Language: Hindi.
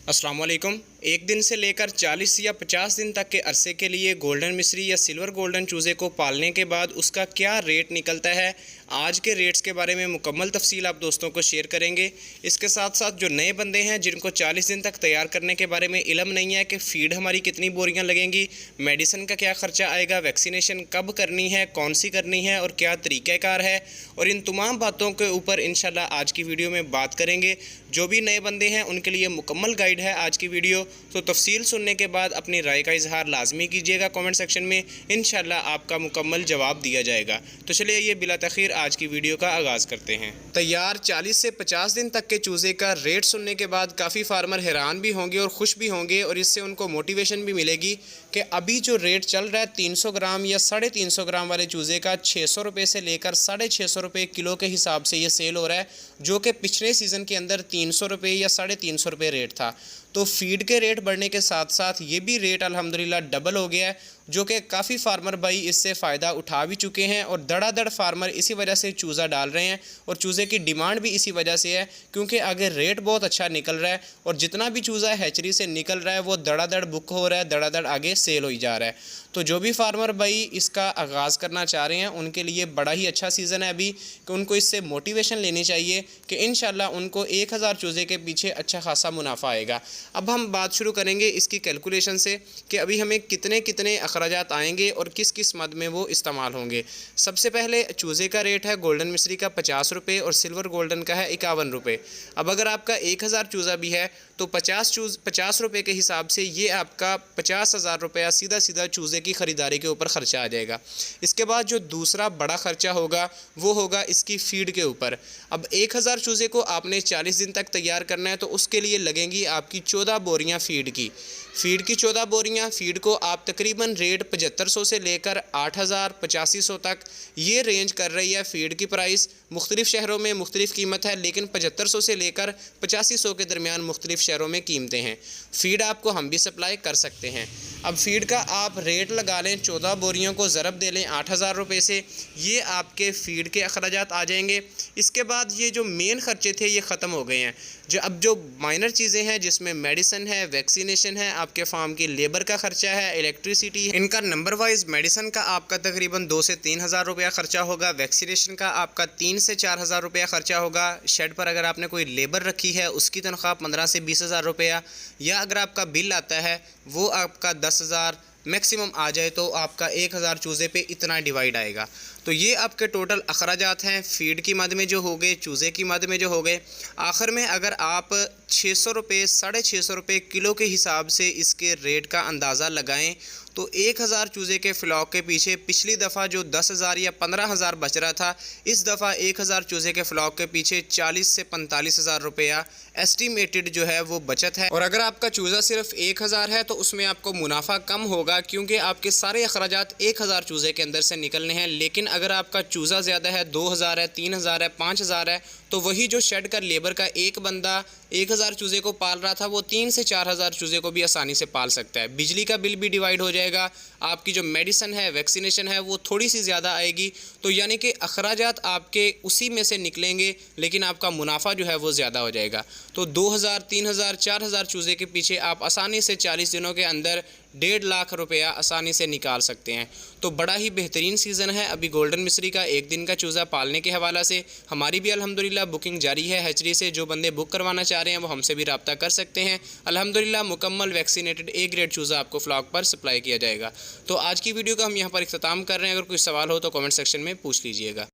अस्सलाम वालेकुम। एक दिन से लेकर 40 या 50 दिन तक के अरसे के लिए गोल्डन मिस्री या सिल्वर गोल्डन चूज़े को पालने के बाद उसका क्या रेट निकलता है, आज के रेट्स के बारे में मुकम्मल तफसील आप दोस्तों को शेयर करेंगे। इसके साथ साथ जो नए बंदे हैं जिनको 40 दिन तक तैयार करने के बारे में इल्म नहीं है कि फ़ीड हमारी कितनी बोरियां लगेंगी, मेडिसिन का क्या ख़र्चा आएगा, वैक्सीनेशन कब करनी है, कौन सी करनी है और क्या तरीक़ाकार है, और इन तमाम बातों के ऊपर इंशाल्लाह आज की वीडियो में बात करेंगे। जो भी नए बंदे हैं उनके लिए मुकम्मल गाइड है आज की वीडियो। तो तफसील सुनने के बाद अपनी राय का इजहार लाजमी कीजिएगा कमेंट सेक्शन में, इंशाल्लाह आपका मुकम्मल जवाब दिया जाएगा। तो चलिए ये बिला तखीर आज की वीडियो का आगाज़ करते हैं। तैयार 40 से 50 दिन तक के चूज़े का रेट सुनने के बाद काफ़ी फार्मर हैरान भी होंगे और खुश भी होंगे, और इससे उनको मोटिवेशन भी मिलेगी कि अभी जो रेट चल रहा है 300 ग्राम या 350 ग्राम वाले चूज़े का 600 रुपये से लेकर 650 रुपये किलो के हिसाब से ये सेल हो रहा है, जो कि पिछले सीज़न के अंदर 300 रुपये या 350 रुपये रेट था। तो फीड के रेट बढ़ने के साथ साथ ये भी रेट अल्हम्दुलिल्लाह डबल हो गया है, जो कि काफ़ी फार्मर भाई इससे फ़ायदा उठा भी चुके हैं, और धड़ाधड़ फार्मर इसी वजह से चूज़ा डाल रहे हैं, और चूज़े की डिमांड भी इसी वजह से है क्योंकि आगे रेट बहुत अच्छा निकल रहा है, और जितना भी चूज़ा हैचरी से निकल रहा है वो धड़ाधड़ बुक हो रहा है, धड़ाधड़ आगे सेल हो जा रहा है। तो जो भी फार्मर भाई इसका आगाज़ करना चाह रहे हैं उनके लिए बड़ा ही अच्छा सीज़न है अभी, कि उनको इससे मोटिवेशन लेनी चाहिए कि इंशाल्लाह उनको 1000 चूज़े के पीछे अच्छा खासा मुनाफा आएगा। अब हम बात शुरू करेंगे इसकी कैलकुलेशन से कि अभी हमें कितने कितने अखराजात आएंगे और किस किस मद में वो इस्तेमाल होंगे। सबसे पहले चूज़े का रेट है गोल्डन मिस्री का 50 रुपये और सिल्वर गोल्डन का है 51 रुपये। अब अगर आपका 1000 चूज़ा भी है तो 50 रुपये के हिसाब से ये आपका 50,000 रुपया सीधा सीधा चूज़े की ख़रीदारी के ऊपर ख़र्चा आ जाएगा। इसके बाद जो दूसरा बड़ा ख़र्चा होगा वो होगा इसकी फ़ीड के ऊपर। अब 1000 चूज़े को आपने 40 दिन तक तैयार करना है तो उसके लिए लगेंगी आपकी 14 बोरियां फ़ीड की। 14 बोरियां फ़ीड को आप तकरीबन रेट 7500 से लेकर 8000 8500 तक ये रेंज कर रही है फ़ीड की प्राइस। मुख्तलिफ़ शहरों में मुख्तलिफ़ कीमत है, लेकिन 7500 से लेकर 8500 के दरमियान मुख्तलिफ़ शहरों में कीमतें हैं। फ़ीड आपको हम भी सप्लाई कर सकते हैं। अब फ़ीड का आप रेट लगा लें, 14 बोरियों को ज़रब दे लें 8000 रुपये से, ये आपके फ़ीड के अखराजात आ जाएंगे। इसके बाद ये जो मेन ख़र्चे थे ये ख़त्म हो गए हैं। जो माइनर चीज़ें हैं जिसमें मेडिसिन है, वैक्सीनेशन है, आपके फार्म की लेबर का ख़र्चा है, इलेक्ट्रिसिटी है, इनका नंबर वाइज मेडिसिन का आपका तकरीबन 2 से 3 हज़ार रुपया ख़र्चा होगा। वैक्सीनेशन का आपका 3 से 4 हज़ार रुपया ख़र्चा होगा। शेड पर अगर आपने कोई लेबर रखी है उसकी तनख्वाह 15 से 20 हज़ार रुपया, या अगर आपका बिल आता है वो आपका 10,000 मैक्सिमम आ जाए तो आपका 1000 चूज़े पे इतना डिवाइड आएगा। तो ये आपके टोटल अखराजात हैं फ़ीड की मद में जो हो गए, चूज़े की मद में जो हो गए। आखिर में अगर आप 600 रुपये 650 रुपये किलो के हिसाब से इसके रेट का अंदाज़ा लगाएं तो 1000 चूज़े के फ़्लॉक के पीछे पिछली दफ़ा जो 10,000 या 15,000 बच रहा था, इस दफ़ा 1000 चूज़े के फ़्लॉक के पीछे 40 से 45 हज़ार रुपया एस्टिमेटेड जो है वो बचत है। और अगर आपका चूज़ा सिर्फ 1000 है तो उसमें आपको मुनाफा कम होगा, क्योंकि आपके सारे अखराजात 1000 चूज़े के अंदर से निकलने हैं। लेकिन अगर आपका चूज़ा ज़्यादा है, 2000 है, 3000 है, 5000 है, तो वही जो शेड का लेबर का एक बंदा 1000 चूज़े को पाल रहा था वो 3 से 4 हज़ार चूज़े को भी आसानी से पाल सकता है। बिजली का बिल भी डिवाइड हो जाएगा, आपकी जो मेडिसिन है, वैक्सीनेशन है, वो थोड़ी सी ज़्यादा आएगी। तो यानी कि अखराजात आपके उसी में से निकलेंगे, लेकिन आपका मुनाफा जो है वो ज़्यादा हो जाएगा। तो 2000 3000 4000 चूज़े के पीछे आप आसानी से 40 दिनों के अंदर 1.5 लाख रुपया आसानी से निकाल सकते हैं। तो बड़ा ही बेहतरीन सीज़न है अभी गोल्डन मिस्री का। एक दिन का चूज़ा पालने के हवाला से हमारी भी अल्हम्दुलिल्लाह बुकिंग जारी है हैचरी से। जो बंदे बुक करवाना चाह रहे हैं वो हमसे भी रब्ता कर सकते हैं। अल्हम्दुलिल्लाह मुकम्मल वैक्सीनेटेड A ग्रेड चूज़ा आपको फ़्लॉक पर सप्लाई किया जाएगा। तो आज की वीडियो का हम यहाँ पर इख्तिताम कर रहे हैं। अगर कोई सवाल हो तो कमेंट सेक्शन में पूछ लीजिएगा।